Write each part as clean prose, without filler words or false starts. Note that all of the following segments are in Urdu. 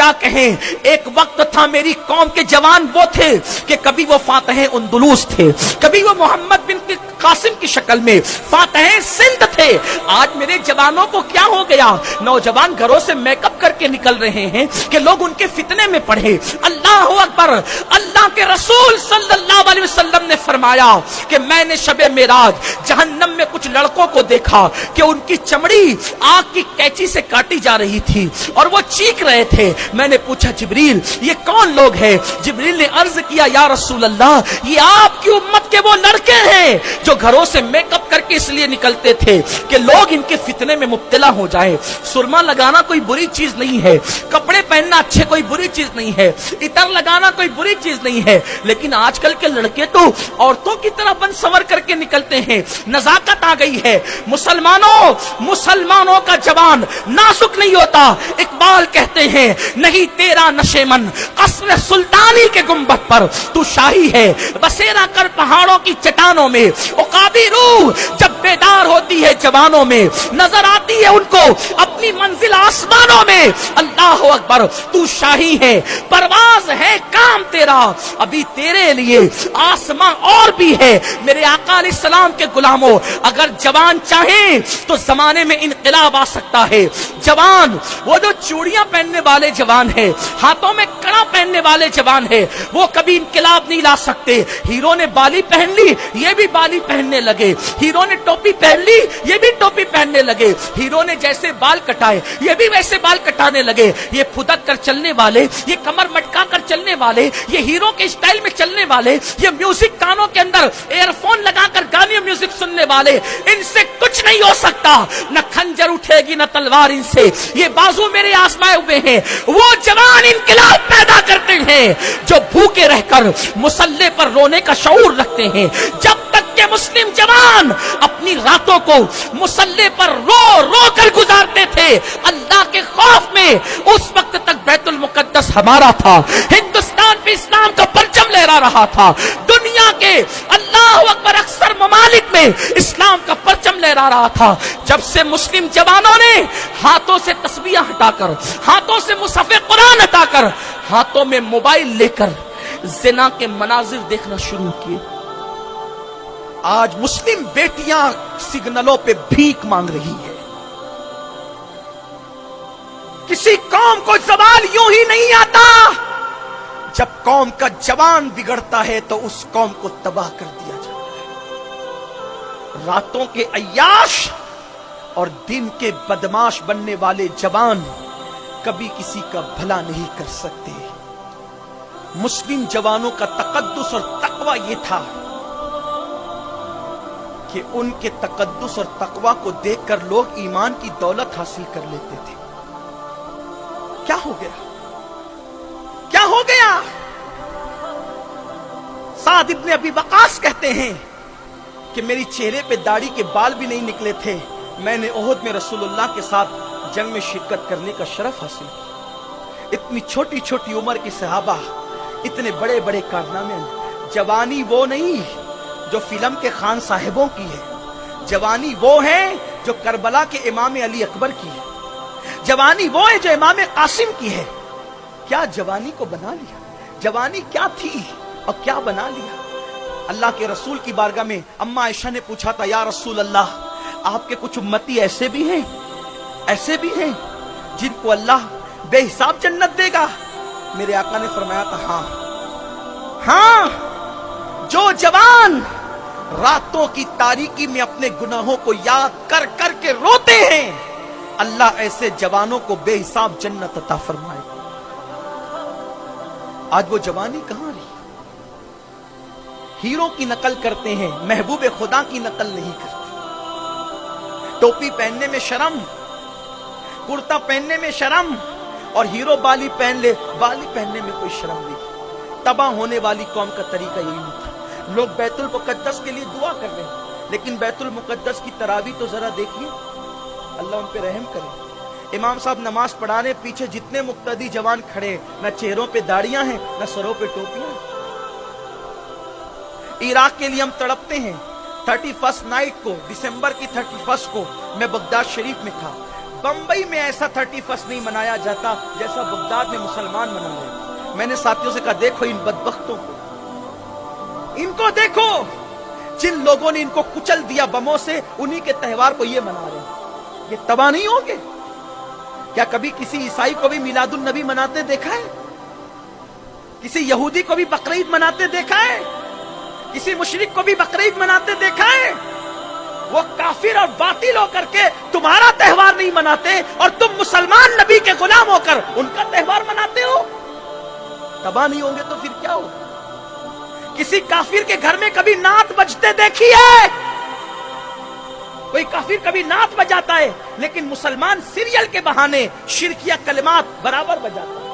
کیا کہیں. ایک وقت تھا میری قوم کے جوان وہ تھے کہ کبھی وہ فاتح اندلس تھے, کبھی وہ محمد بن قاسم کی شکل میں فاتح سندھ تھے. آج میرے جوانوں کو کیا ہو گیا؟ نوجوان گھروں سے میک اپ کر کے نکل رہے ہیں کہ لوگ ان کے فتنے میں پڑھے. اللہ اکبر. اللہ کے رسول صلی اللہ علیہ وسلم نے فرمایا کہ میں نے شب معراج جہنم میں کچھ لڑکوں کو دیکھا کہ ان کی چمڑی آگ کی کینچی سے کاٹی جا رہی تھی اور وہ چیخ رہے تھے. میں نے پوچھا جبریل یہ کون لوگ ہیں؟ جبریل نے عرض کیا یا رسول اللہ یہ آپ کی امت کے وہ لڑکے ہیں جو گھروں سے میک اپ کر کے اس لیے نکلتے تھے کہ لوگ ان کے فتنے میں مبتلا ہو جائیں. سرما لگانا کوئی بری چیز نہیں ہے, کپڑے پہننا اچھے کوئی بری چیز نہیں ہے, عطر لگانا کوئی بری چیز نہیں ہے, لیکن آج کل کے لڑکے تو عورتوں کی طرح بن سور کر کے نکلتے ہیں. نزاکت آ گئی ہے. مسلمانوں کا جوان نازک نہیں ہوتا. اقبال کہتے ہیں نہیں تیرا نشے من قصر سلطانی کے گنبد پر تو شاہی ہے بسیرا کر پہاڑوں کی چٹانوں میں. عقابی روح جب بیدار ہوتی ہے جوانوں میں نظر آتی ہے ان کو اپنی منزل آسمانوں میں. اللہ اکبر. تو شاہی ہے, پرواز ہے کام تیرا, ابھی تیرے لیے آسمان اور بھی ہے. میرے آقا علیہ السلام کے غلاموں, اگر جوان چاہیں تو زمانے میں انقلاب آ سکتا ہے. جوان وہ جو چوڑیاں پہننے والے جوان ہیں, ہاتھوں میں کڑا پہننے والے جوان ہیں, وہ کبھی انقلاب نہیں لا سکتے. ہیرو نے بالی پہن لی یہ بھی بالی پہننے لگے, ہیرو نے ٹوپی پہن لی یہ بھی ٹوپی پہننے لگے, ہیرو نے جیسے بال کٹائے یہ بھی ویسے بال کٹانے لگے. یہ پھدک کر چلنے والے, یہ کمر مٹکا کر چلنے والے, یہ ہیرو کے اسٹائل میں چلنے والے, یہ میوزک کانوں کے اندر ایئر فون لگا کر گانے میوزک سننے والے, ان سے کچھ نہیں ہو سکتا. نہ کھنجر اٹھے گی نہ تلوار ان سے, یہ بازو میرے آزمائے ہوئے ہیں. وہ جوان انقلاب پیدا کرتے ہیں جو بھوکے رہ کر مسلح پر رونے کا شعور رکھتے ہیں. جب تک کہ مسلم جوان اپنی راتوں کو مسلح پر رو رو کر گزارتے تھے اللہ کے خوف میں, اس وقت تک بیت المقدس ہمارا تھا, ہندوستان پہ اسلام کا پرچم لہرا رہا تھا. دنیا کے اللہ اکبر اکثر ممالک میں اسلام کا پرچم لہرا رہا تھا. جب سے مسلم جوانوں نے ہاتھوں سے تسبیحاں ہٹا کر, ہاتھوں سے مصحف قرآن ہٹا کر, ہاتھوں میں موبائل لے کر زنا کے مناظر دیکھنا شروع کیے, آج مسلم بیٹیاں سگنلوں پہ بھیک مانگ رہی ہے. کسی قوم کو زوال یوں ہی نہیں آتا. جب قوم کا جوان بگڑتا ہے تو اس قوم کو تباہ کر دیا جاتا ہے. راتوں کے عیاش اور دن کے بدماش بننے والے جوان کبھی کسی کا بھلا نہیں کر سکتے. مسلم جوانوں کا تقدس اور تقوی یہ تھا کہ ان کے تقدس اور تقوی کو دیکھ کر لوگ ایمان کی دولت حاصل کر لیتے تھے. کیا ہو گیا؟ کیا ہو گیا؟ سعد ابن ابی وقاص کہتے ہیں کہ میری چہرے پہ داڑھی کے بال بھی نہیں نکلے تھے, میں نے احد میں رسول اللہ کے ساتھ جنگ میں شرکت کرنے کا شرف حاصل کیا. اتنی چھوٹی چھوٹی عمر کی صحابہ اتنے بڑے بڑے کارنامے. جوانی وہ نہیں جو فلم کے خان صاحبوں کی ہے, جوانی وہ ہے جو کربلا کے امام علی اکبر کی ہے, جوانی وہ ہے جو امام قاسم کی ہے. کیا جوانی کو بنا لیا؟ جوانی کیا تھی اور کیا بنا لیا؟ اللہ کے رسول کی بارگاہ میں اما عائشہ نے پوچھا تھا یا رسول اللہ آپ کے کچھ امتی ایسے بھی ہیں جن کو اللہ بے حساب جنت دے گا؟ میرے آقا نے فرمایا تھا ہاں, جو جوان راتوں کی تاریکی میں اپنے گناہوں کو یاد کر کر کے روتے ہیں اللہ ایسے جوانوں کو بے حساب جنت عطا فرمائے. آج وہ جوانی کہاں رہی؟ ہیرو کی نقل کرتے ہیں, محبوب خدا کی نقل نہیں کرتے. ٹوپی پہننے میں شرم, کرتا پہننے میں شرم, اور ہیرو بالی پہن لے, بالی پہننے میں کوئی شرم نہیں. تباہ ہونے والی قوم کا طریقہ یہی نہیں تھا. لوگ بیت المقدس کے لیے دعا کر رہے ہیں, لیکن بیت المقدس کی تراویح تو ذرا دیکھیے. اللہ ان پہ رحم کرے. امام صاحب نماز پڑھا رہے, پیچھے جتنے مقتدی جوان کھڑے, نہ چہروں پہ داڑیاں ہیں نہ سروں پہ ٹوپیاں ہیں. عراق کے لیے ہم تڑپتے ہیں. 31 نائٹ کو, دسمبر کی 31 کو میں بغداد شریف میں تھا. بمبئی میں ایسا 31 نہیں منایا جاتا جیسا بغداد میں مسلمان منا رہے. میں نے ساتھیوں سے کہا دیکھو ان بدبختوں کو, ان کو دیکھو, جن لوگوں نے ان کو کچل دیا بموں سے, انہی کے تہوار کو یہ منا رہے ہیں. یہ تباہ نہیں ہوں گے؟ کیا کبھی کسی عیسائی کو بھی میلاد النبی مناتے دیکھا ہے؟ کسی یہودی کو بھی بقرعید مناتے دیکھا ہے؟ کسی مشرک کو بھی بقرعید مناتے دیکھا ہے؟ وہ کافر اور باطل ہو کر کے تمہارا تہوار نہیں مناتے اور تم مسلمان نبی کے غلام ہو کر ان کا تہوار مناتے ہو. تباہ نہیں ہوں گے تو پھر کیا ہو؟ کسی کافر کے گھر میں کبھی نعت بجتے دیکھی ہے؟ کوئی کافر کبھی نعت بجاتا ہے, لیکن مسلمان سیریل کے بہانے شرکیہ کلمات برابر بجاتا ہے.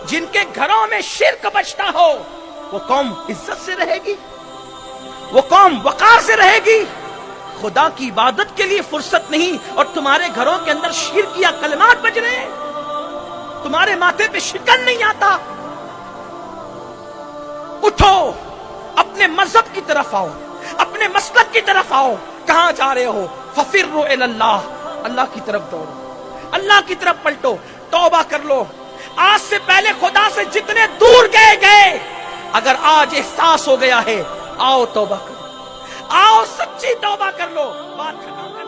جن کے گھروں میں شرک بجتا ہو وہ قوم عزت سے رہے گی, وہ قوم وقار سے رہے گی. خدا کی عبادت کے لیے فرصت نہیں اور تمہارے گھروں کے اندر شرکیہ کلمات بج رہے ہیں, تمہارے ماتھے پہ شکن نہیں آتا. اٹھو, اپنے مذہب کی طرف آؤ, اپنے مسلک کی طرف آؤ. کہاں جا رہے ہو؟ ففروا الی اللہ, اللہ کی طرف دوڑو, اللہ کی طرف پلٹو, توبہ کر لو. آج سے پہلے خدا سے جتنے دور گئے, اگر آج احساس ہو گیا ہے, آؤ توبہ کرو, آؤ سچی توبہ کر لو. بات ختم کر